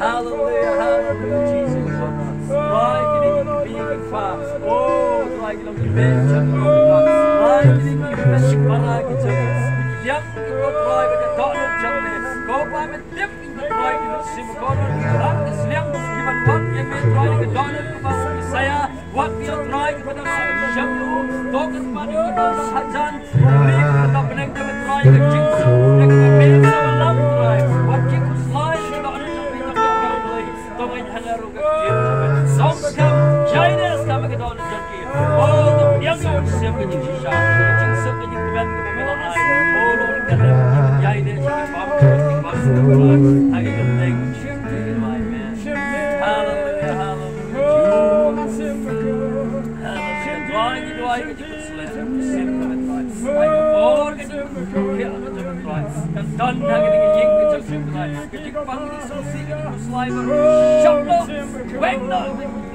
Hallelujah, hallelujah, Jesus. Right, you need to be fast. Oh, like you know, the bench and the right, you need to be best like it's a young people try with a dollar jumble. Go by with them in the right in the sim corner. That is young, given what you may try to get dollar to Messiah. What we are trying to do is jumble. Talk about it, Hajan. Make the opening to the try to jinx. Make the bills of love drive. What you could slide in the other jumping of the family. Don't make Hello. Some come, China's coming at all the junkie. Oh, the young old simple Shisha. Which is something you prevent the middle eye. Oh, Lord, get them. Yaina, I get the thing. My man. Hallelujah, hallelujah. Hallelujah. Drawing you, I get you slap. Simple and right. I go all get you kill the right. And done, I get a ying to simple right. Get you funny, so see you slide. Shut up. Wait, no.